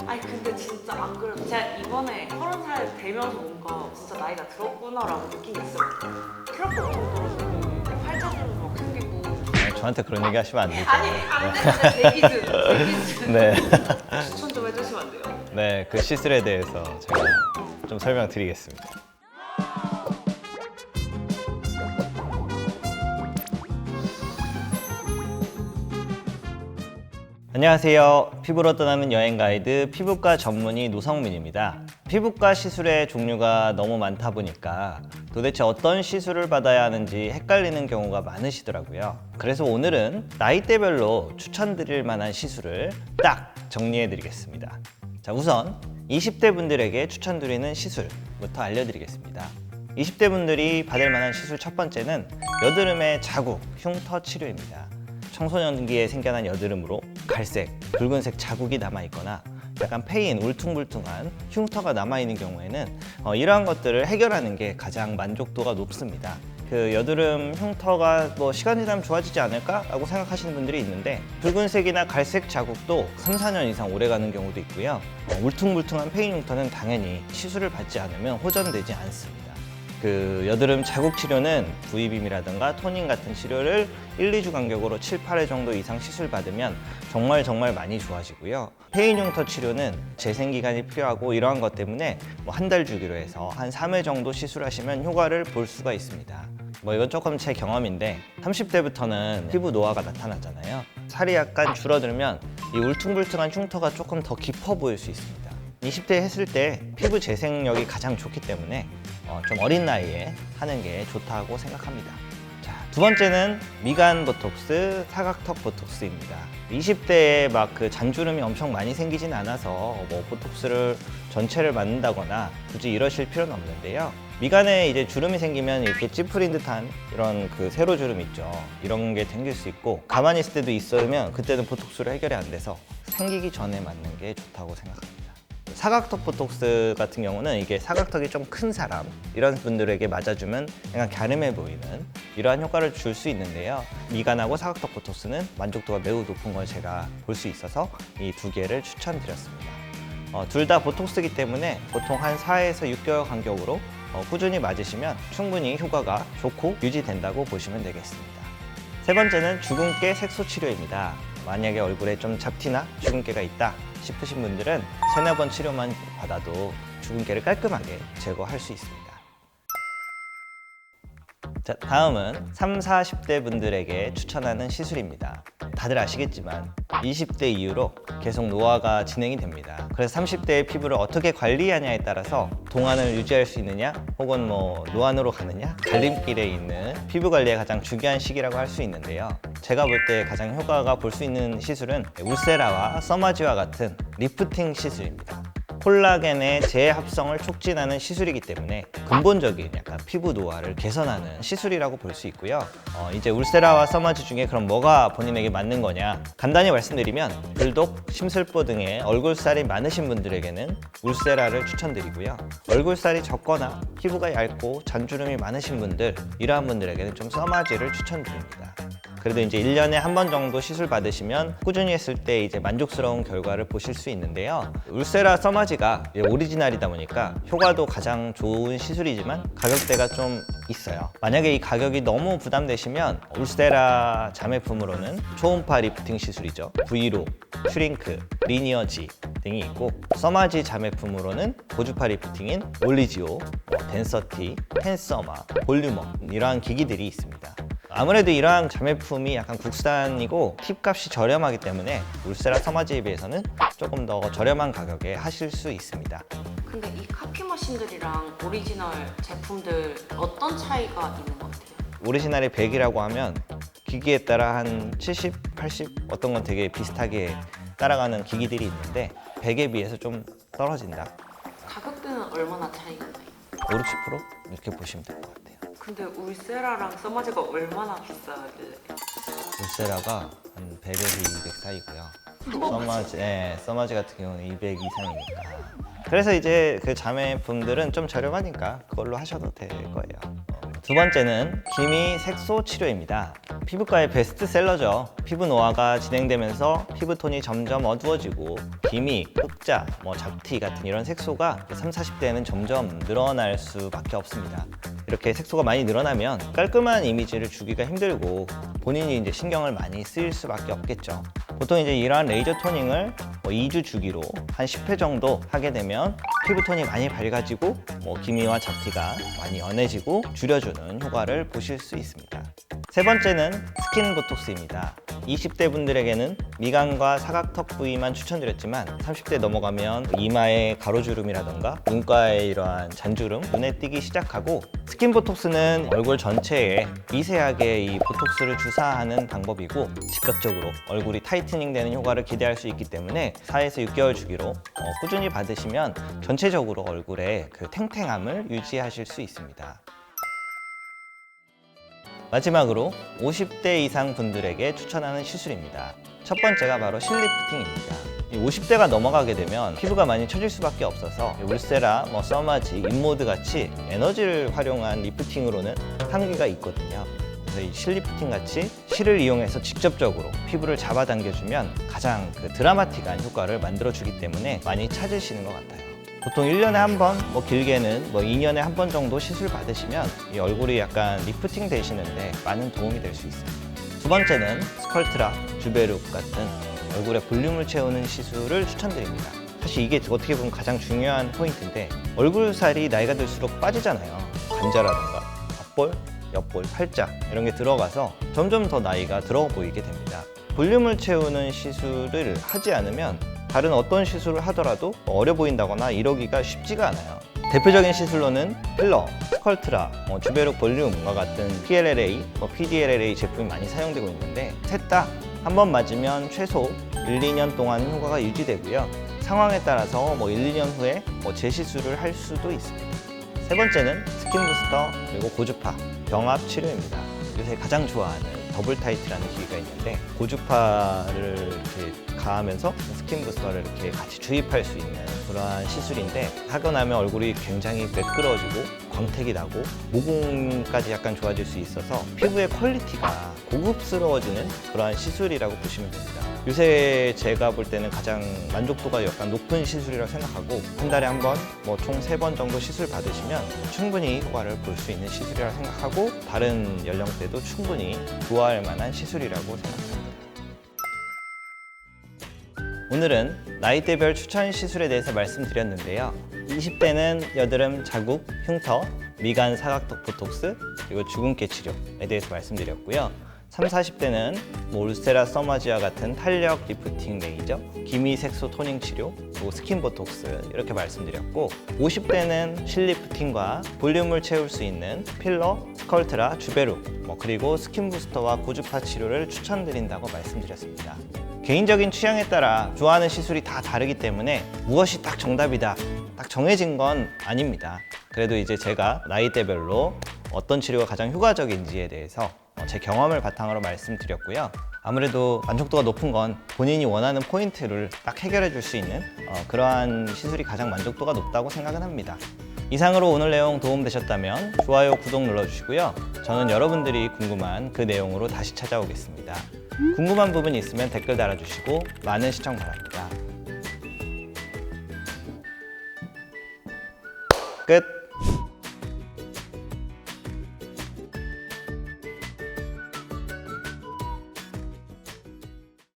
아니 근데 진짜 안 그래도 제가 이번에 30살 되면서 뭔가 진짜 나이가 들었구나라고 느낀 게 있어요. 체력도 엄청 떨어지고 팔자주름도 막 생기고. 저한테 그런 얘기 하시면 안 되죠. 아니 안 되는데 제 기준, 제 기준. 네. 추천 좀 해주시면 안 돼요? 네, 그 시술에 대해서 제가 좀 설명드리겠습니다. 안녕하세요. 피부로 떠나는 여행 가이드 피부과 전문의 노성민입니다. 피부과 시술의 종류가 너무 많다 보니까 도대체 어떤 시술을 받아야 하는지 헷갈리는 경우가 많으시더라고요. 그래서 오늘은 나이대별로 추천드릴 만한 시술을 딱 정리해 드리겠습니다. 자, 우선 20대 분들에게 추천드리는 시술부터 알려드리겠습니다. 20대 분들이 받을 만한 시술 첫 번째는 여드름의 자국, 흉터 치료입니다. 청소년기에 생겨난 여드름으로 갈색, 붉은색 자국이 남아있거나 약간 패인, 울퉁불퉁한 흉터가 남아있는 경우에는 이러한 것들을 해결하는 게 가장 만족도가 높습니다. 그 여드름 흉터가 시간 지나면 좋아지지 않을까? 라고 생각하시는 분들이 있는데 붉은색이나 갈색 자국도 3, 4년 이상 오래가는 경우도 있고요. 울퉁불퉁한 패인 흉터는 당연히 시술을 받지 않으면 호전되지 않습니다. 그 여드름 자국 치료는 V빔이라든가 토닝 같은 치료를 1, 2주 간격으로 7, 8회 정도 이상 시술 받으면 정말 많이 좋아지고요. 패인 흉터 치료는 재생 기간이 필요하고 이러한 것 때문에 한 달 주기로 해서 한 3회 정도 시술하시면 효과를 볼 수가 있습니다. 이건 조금 제 경험인데 30대부터는 피부 노화가 나타나잖아요. 살이 약간 줄어들면 이 울퉁불퉁한 흉터가 조금 더 깊어 보일 수 있습니다. 20대 했을 때 피부 재생력이 가장 좋기 때문에 좀 어린 나이에 하는 게 좋다고 생각합니다. 자, 두 번째는 미간 보톡스, 사각턱 보톡스입니다. 20대에 막 그 잔주름이 엄청 많이 생기진 않아서 보톡스를 전체를 맞는다거나 굳이 이러실 필요는 없는데요. 미간에 이제 주름이 생기면 이렇게 찌푸린 듯한 이런 그 세로 주름 있죠. 이런 게 생길 수 있고 가만히 있을 때도 있으면 그때는 보톡스로 해결이 안 돼서 생기기 전에 맞는 게 좋다고 생각합니다. 사각턱 보톡스 같은 경우는 이게 사각턱이 좀 큰 사람 이런 분들에게 맞아주면 약간 갸름해 보이는 이러한 효과를 줄 수 있는데요. 미간하고 사각턱 보톡스는 만족도가 매우 높은 걸 제가 볼 수 있어서 이 두 개를 추천드렸습니다. 둘 다 보톡스이기 때문에 보통 한 4에서 6개월 간격으로 꾸준히 맞으시면 충분히 효과가 좋고 유지된다고 보시면 되겠습니다. 세 번째는 주근깨 색소 치료입니다. 만약에 얼굴에 좀 잡티나 주근깨가 있다 싶으신 분들은 세네 번 치료만 받아도 주근깨를 깔끔하게 제거할 수 있습니다. 자, 다음은 3, 40대 분들에게 추천하는 시술입니다. 다들 아시겠지만 20대 이후로 계속 노화가 진행이 됩니다. 그래서 30대의 피부를 어떻게 관리하냐에 따라서 동안을 유지할 수 있느냐 혹은 노안으로 가느냐 갈림길에 있는 피부 관리의 가장 중요한 시기라고 할 수 있는데요. 제가 볼 때 가장 효과가 볼 수 있는 시술은 울세라와 써마지와 같은 리프팅 시술입니다. 콜라겐의 재합성을 촉진하는 시술이기 때문에 근본적인 약간 피부 노화를 개선하는 시술이라고 볼 수 있고요. 이제 울세라와 써마지 중에 그럼 뭐가 본인에게 맞는 거냐? 간단히 말씀드리면 불독, 심술보 등의 얼굴살이 많으신 분들에게는 울세라를 추천드리고요. 얼굴살이 적거나 피부가 얇고 잔주름이 많으신 분들, 이러한 분들에게는 좀 써마지를 추천드립니다. 그래도 이제 1년에 한 번 정도 시술 받으시면 꾸준히 했을 때 이제 만족스러운 결과를 보실 수 있는데요. 울세라 써마지가 오리지널이다 보니까 효과도 가장 좋은 시술이지만 가격대가 좀 있어요. 만약에 이 가격이 너무 부담되시면 울세라 자매품으로는 초음파 리프팅 시술이죠. 브이로, 슈링크, 리니어지 등이 있고 써마지 자매품으로는 고주파 리프팅인 올리지오, 덴서티, 펜서마, 볼륨업 이러한 기기들이 있습니다. 아무래도 이러한 자매품이 약간 국산이고 팁값이 저렴하기 때문에 울세라 써마지에 비해서는 조금 더 저렴한 가격에 하실 수 있습니다. 근데 이 카피 머신들이랑 오리지널 제품들 어떤 차이가 있는 것 같아요? 오리지널의 100이라고 하면 기기에 따라 한 70, 80 어떤 건 되게 비슷하게 따라가는 기기들이 있는데 100에 비해서 좀 떨어진다. 가격대는 얼마나 차이가 나요? 5, 60% 이렇게 보시면 될 것 같아요. 근데 울세라랑 써마지가 얼마나 비싸길래? 울세라가 한 100에서 200 사이고요. 써마지 같은 경우는 200 이상이니까. 그래서 이제 그 자매품들은 좀 저렴하니까 그걸로 하셔도 될 거예요. 두 번째는 기미 색소 치료입니다. 피부과의 베스트셀러죠. 피부 노화가 진행되면서 피부톤이 점점 어두워지고 기미, 흑자, 잡티 같은 이런 색소가 30, 40대에는 점점 늘어날 수밖에 없습니다. 이렇게 색소가 많이 늘어나면 깔끔한 이미지를 주기가 힘들고 본인이 이제 신경을 많이 쓰일 수밖에 없겠죠. 보통 이제 이러한 레이저 토닝을 2주 주기로 한 10회 정도 하게 되면 피부톤이 많이 밝아지고 기미와 잡티가 많이 연해지고 줄여주는 효과를 보실 수 있습니다. 세 번째는 스킨 보톡스입니다. 20대 분들에게는 미간과 사각턱 부위만 추천드렸지만 30대 넘어가면 이마의 가로주름이라던가 눈가의 이러한 잔주름 눈에 띄기 시작하고, 스킨 보톡스는 얼굴 전체에 미세하게 이 보톡스를 주사하는 방법이고 즉각적으로 얼굴이 타이트닝 되는 효과를 기대할 수 있기 때문에 4에서 6개월 주기로 꾸준히 받으시면 전체적으로 얼굴의 그 탱탱함을 유지하실 수 있습니다. 마지막으로 50대 이상 분들에게 추천하는 시술입니다. 첫 번째가 바로 실리프팅입니다. 50대가 넘어가게 되면 피부가 많이 처질 수밖에 없어서 울세라, 써마지, 인모드 같이 에너지를 활용한 리프팅으로는 한계가 있거든요. 그래서 이 실리프팅 같이 실을 이용해서 직접적으로 피부를 잡아당겨주면 가장 드라마틱한 효과를 만들어주기 때문에 많이 찾으시는 것 같아요. 보통 1년에 한 번, 길게는 2년에 한 번 정도 시술 받으시면 이 얼굴이 약간 리프팅 되시는데 많은 도움이 될 수 있습니다. 두 번째는 스컬트라, 주베룩 같은 얼굴에 볼륨을 채우는 시술을 추천드립니다. 사실 이게 어떻게 보면 가장 중요한 포인트인데, 얼굴살이 나이가 들수록 빠지잖아요. 관자라든가 앞볼, 옆볼, 팔자 이런 게 들어가서 점점 더 나이가 들어 보이게 됩니다. 볼륨을 채우는 시술을 하지 않으면 다른 어떤 시술을 하더라도 어려 보인다거나 이러기가 쉽지가 않아요. 대표적인 시술로는 필러, 스컬트라, 주베룩 볼륨과 같은 PLLA, PDLLA 제품이 많이 사용되고 있는데, 셋 다 한 번 맞으면 최소 1, 2년 동안 효과가 유지되고요. 상황에 따라서 1, 2년 후에 재시술을 할 수도 있습니다. 세 번째는 스킨 부스터 그리고 고주파, 병합 치료입니다. 요새 가장 좋아하는 더블 타이트라는 기계가 있는데, 고주파를 이렇게 가하면서 스킨 부스터를 이렇게 같이 주입할 수 있는 그러한 시술인데, 하고 나면 얼굴이 굉장히 매끄러지고 광택이 나고 모공까지 약간 좋아질 수 있어서 피부의 퀄리티가 고급스러워지는 그러한 시술이라고 보시면 됩니다. 요새 제가 볼 때는 가장 만족도가 약간 높은 시술이라고 생각하고, 한 달에 한 번, 총 3번 정도 시술 받으시면 충분히 효과를 볼 수 있는 시술이라고 생각하고, 다른 연령대도 충분히 좋아할 만한 시술이라고 생각합니다. 오늘은 나이대별 추천 시술에 대해서 말씀드렸는데요. 20대는 여드름, 자국, 흉터, 미간 사각턱 보톡스, 그리고 주근깨 치료에 대해서 말씀드렸고요. 30, 40대는 울세라, 써마지와 같은 탄력 리프팅 레이저, 기미 색소 토닝 치료, 그리고 스킨 보톡스 이렇게 말씀드렸고, 50대는 실리프팅과 볼륨을 채울 수 있는 필러, 스컬트라, 주베룩, 그리고 스킨 부스터와 고주파 치료를 추천드린다고 말씀드렸습니다. 개인적인 취향에 따라 좋아하는 시술이 다 다르기 때문에 무엇이 딱 정답이다, 딱 정해진 건 아닙니다. 그래도 이제 제가 나이대별로 어떤 치료가 가장 효과적인지에 대해서 제 경험을 바탕으로 말씀드렸고요. 아무래도 만족도가 높은 건 본인이 원하는 포인트를 딱 해결해 줄 수 있는 그러한 시술이 가장 만족도가 높다고 생각은 합니다. 이상으로 오늘 내용 도움되셨다면 좋아요, 구독 눌러주시고요. 저는 여러분들이 궁금한 그 내용으로 다시 찾아오겠습니다. 궁금한 부분이 있으면 댓글 달아주시고 많은 시청 바랍니다. 끝!